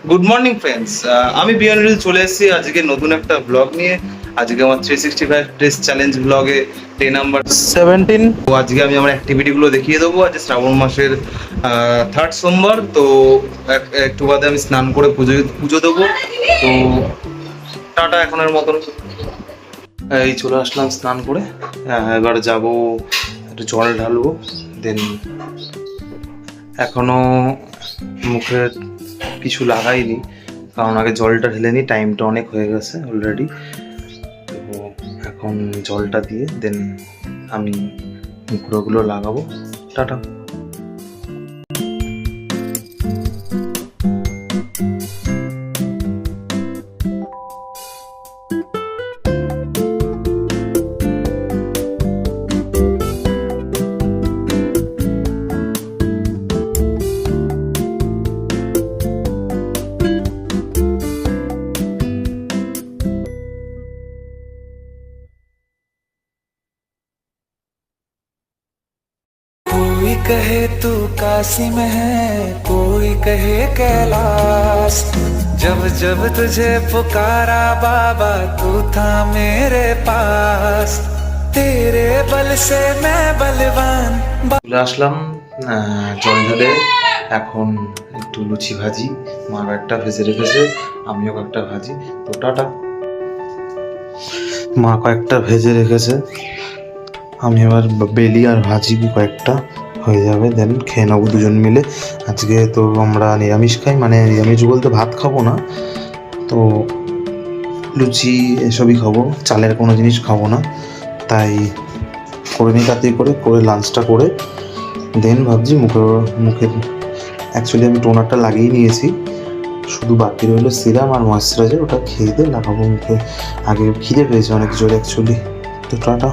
Good morning friends, আমি বিয়ানুল চলে এসেছি আজকে নতুন একটা ব্লগ নিয়ে। আজকে আমার 365 ডেজ চ্যালেঞ্জ ব্লগে ডে নাম্বার 17। তো আজকে আমি আমার অ্যাক্টিভিটিগুলো দেখিয়ে দেবো। আজ শ্রাবণ মাসের থার্ড সোমবার, তো একটু বাদে আমি স্নান করে পুজো পুজো দেবো। তো টাটা এখনের মতন। এই চলে আসলাম স্নান করে। এবার যাব একটু জল ঢালবো। দেন এখনো মুখে কিছু লাগাইনি, কারণ আগে জলটা ঢেলে নিই, টাইমটা অনেক হয়ে গেছে অলরেডি। তো এখন জলটা দিয়ে দেন আমি মুখগুলো লাগাবো। টাটা। कोई कहे तू काशी में है, कोई कहे कैलाश। जब जब तुझे पुकारा बाबा, तू था मेरे पास। तेरे बल से मैं बलवान। চলে আসলাম জল ঢেলে। এখন একটু লুচি ভাজি, মা একটা ভেজে রেখেছে, আমিও কয়েকটা ভাজি। তো টাটা। মা কয়েকটা ভেজে রেখেছে, আমি এবার বেলি আর ভাজি কয়েকটা হয়ে যাবে, দেন খেয়ে নেবো দুজন মিলে। আজকে তো আমরা নিরামিষ খাই, মানে নিরামিষ বলতে ভাত খাবো না, তো লুচি এসবই খাবো, চালের কোনো জিনিস খাবো না। তাই করে নিই তাড়াতাড়ি করে লাঞ্চটা করে দেন ভাবছি মুখে অ্যাকচুয়ালি আমি টোনারটা লাগিয়ে নিয়েছি, শুধু বাকি রইলো সিরাম আর ময়েশ্চারাইজার, ওটা খেয়ে দিয়ে লাগাবো মুখে। আগে খিদে পেয়েছে অনেক জোরে অ্যাকচুয়ালি। তো টাটা।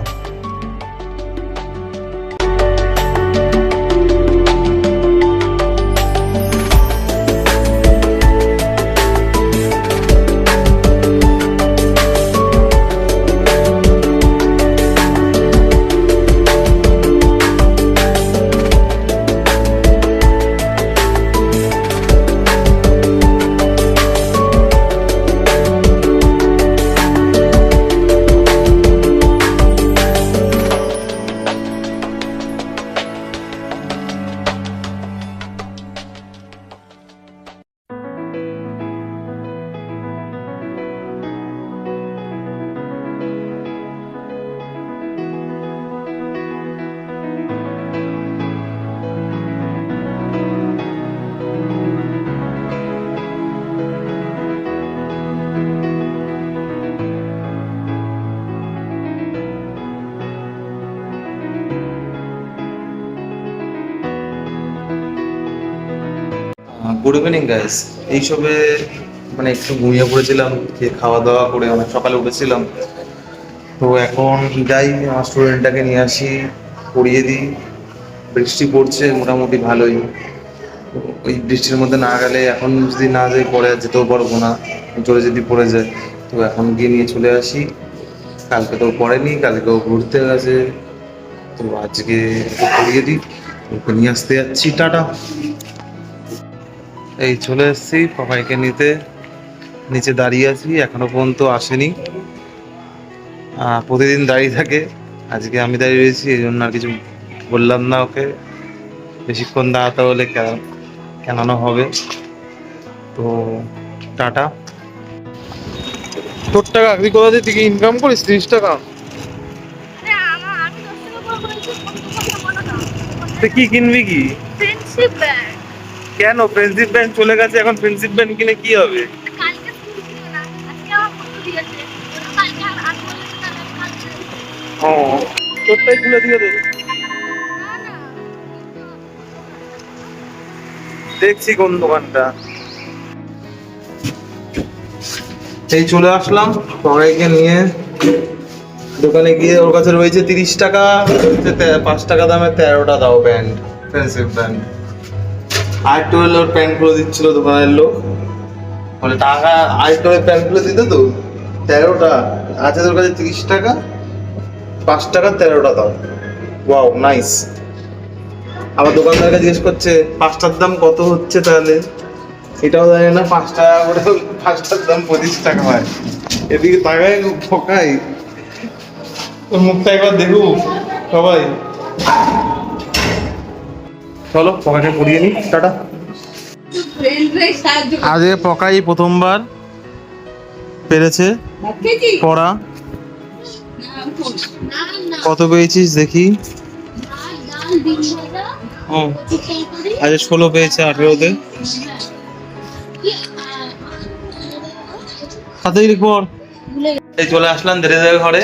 Good evening guys. এইসবে মানে একটু ঘুমিয়ে পড়েছিলাম, খেয়ে খাওয়া দাওয়া করে অনেক সকালে উঠেছিলাম। তো এখন যাই আমার স্টুডেন্টটাকে নিয়ে আসি, পড়িয়ে দিই। বৃষ্টি পড়ছে মোটামুটি ভালোই। তো ওই বৃষ্টির মধ্যে না গেলে, এখন যদি না যাই পরে আর যেতেও পারবো না, জোরে যদি পড়ে যায়। তো এখন গিয়ে নিয়ে চলে আসি। কালকে তো পড়েনি, কালকেও ঘুরতে গেছে, তো আজকে ওকে পড়িয়ে দিই। ওকে নিয়ে আসতে যাচ্ছি। টাটা। এই চলে এসেছি পাপাইকে নিতে, নিচে দাঁড়িয়ে আছি, এখনো পর্যন্ত আসেনি। প্রতিদিন দাঁড়িয়ে থাকে, আজকে আমি দাঁড়িয়ে রয়েছি, এই জন্য আর কিছু বললাম না ওকে। বেশিক্ষণ দাঁড়াতে হলে কেনানো হবে। তো টাটা। তোর টাকা তুই কোথা থেকে ইনকাম করিস 30 টাকা? তুই কি কিনবি কি? Friendship band. কেন ফ্রেন্ডশিপ ব্যান্ড চলে গেছে, এখন ফ্রেন্ডশিপ ব্যান্ড কিনে কি হবে? কালকে স্কুল ছিল না, আজকে আমার বন্ধু দিয়েছে। কালকে আমি বলেছি তাহলে কালকে। ও, তোরটাই খুলে দিয়ে দে। না না, দেখছি কোন দোকানটা। এই চলে আসলাম সবাইকে নিয়ে দোকানে গিয়ে, ওর কাছে রয়েছে 30 টাকা, 5 টাকা দামের 13টা দাও ব্যান্ড, ফ্রেন্ডশিপ ব্যান্ড। আর একটু হলে ওর প্যান্ট খুলে দিচ্ছিল দোকানের লোক, মানে টাকা আর একটু প্যান্ট খুলে দিত। তো 13টা আছে তোর কাছে, 30 টাকা, 5 টাকা 13টা দাও। Wow nice. আবার দোকানদারকে জিজ্ঞেস করছে 5টার দাম কত হচ্ছে তাহলে। এটাও জানি না 5 টাকা করে, 5টার দাম 25 টাকা হয়। এদিকে তাকায় ঠকাই, ওর মুখটা একবার দেখু সবাই। চলো পকাকে পড়িয়ে নি, টাটা। আজকে পকাই প্রথমবার পেরেছে পড়া। কত পেয়েছিস দেখি? আজকে 16 পেয়েছে 18-তে। তাড়াতাড়ি পড়। এই চলে আসলাম ধীরে ধীরে ঘরে,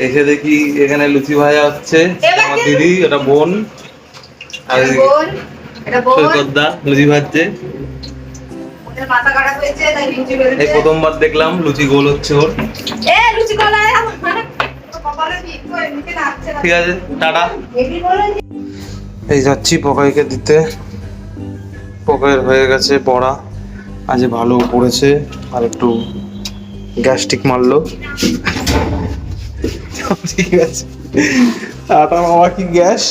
এসে দেখি এখানে লুচি ভাজা হচ্ছে। আমার দিদি, ওটা বোন, আর সৈকতদা লুচি ভাজছে। এই প্রথমবার দেখলাম লুচি গোল হচ্ছে ওর। ঠিক আছে, টাটা। এই যাচ্ছি পকাইকে দিতে। পকাইয়ের হয়ে গেছে পড়া, আজ ভালো পড়েছে, আর একটু গ্যাস্ট্রিক মারলো। ঠিক আছে, টাটা মামা। কি গ্যাস?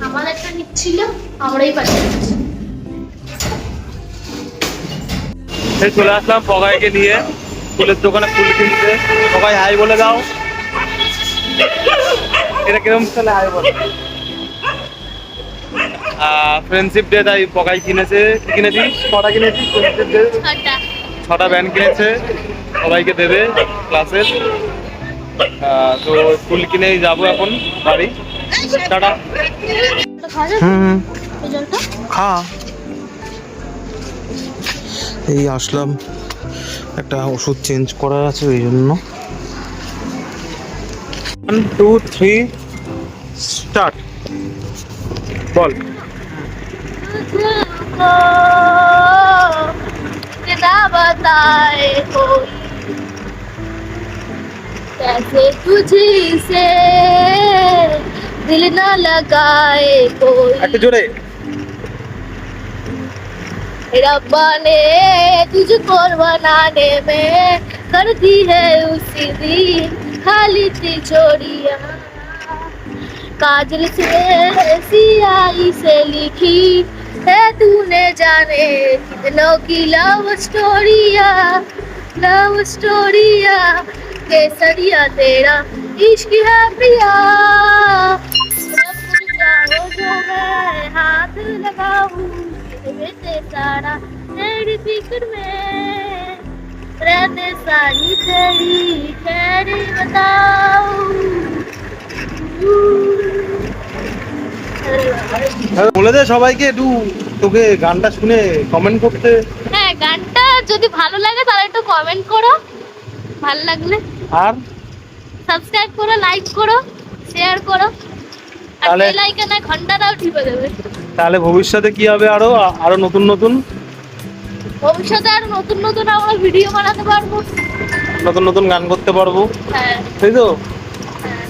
আমার একটা নিচ্ছিল, আমরাই পাঠিয়েছি। এই চলে আসলাম পকাইকে নিয়ে ফুলের দোকানে ফুল কিনতে। পকাই হাই বলে দাও। এটা কিরকম চলে? হাই বলে। ফ্রেন্ডশিপ ডে তাই পকাই কিনেছে। কি কিনেছিস? 6টা কিনেছিস ফ্রেন্ডশিপ ডে। 6টা ব্যান্ড কিনেছে, সবাইকে দেবে ক্লাসের। তো ফুল কিনেই যাবো এখন বাড়ি। টাটা। খা। এই আসলাম, একটা ওষুধ চেঞ্জ করার আছে ওই জন্য। 1 2 3 স্টার্ট। বল। क्या बताए कोई कैसे तुझसे दिल न लगाए कोई। একটু জোরে। रब्बा ने तुझको बनाने में कर दी है उसी दिन खाली तिजोरिया। काजल से सियाही से लिखी है तूने जाने कितनों की लव स्टोरिया केसरिया तेरा इश्क है प्रिया। चाहो जो मैं हाथ लगाऊं रहते सारा तेरी फिक्र में रहते सारी तेरी खैर बताऊं। বলে দে সবাইকে একটু, তোকে গানটা শুনে কমেন্ট করতে। হ্যাঁ, গানটা যদি ভালো লাগে তাহলে একটু কমেন্ট করো, ভালো লাগলে আর সাবস্ক্রাইব করো, লাইক করো, শেয়ার করো, আর তাহলে- বেল আইকনে ঘন্টাটাও টিপে দেবে। তাহলে ভবিষ্যতে কি হবে? আরো নতুন নতুন ভবিষ্যতে আর নতুন নতুন আমরা ভিডিও বানাতে পারবো। নতুন নতুন গান করতে পারবো, হ্যাঁ, তাই তো? হ্যাঁ।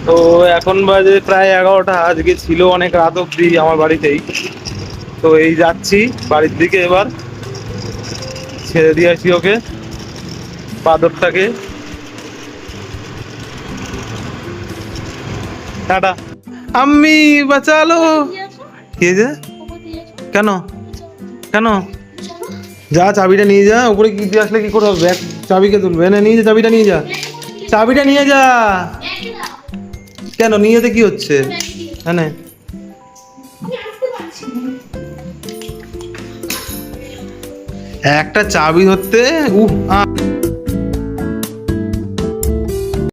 তো এখন বাজে প্রায় 11টা। আজকে ছিল অনেক রাত অব্দি আমার বাড়িতেই। তো এই যাচ্ছি বাড়ির দিকে, এবার ছেড়ে দিয়ে আসি ওকে, বাদরটাকে। টাটা। আমি বাঁচালো। কে যে? কেন কেন? যা চাবিটা নিয়ে যা, উপরে কি দিয়ে আসলে কি করে হবে? ব্যাগ চাবিকে তুলবে না? নিয়ে যা চাবিটা, নিয়ে যা চাবিটা, নিয়ে যা। কেন নিয়ে যেতে কি হচ্ছে? হ্যাঁ না, একটা চাবি ধরতে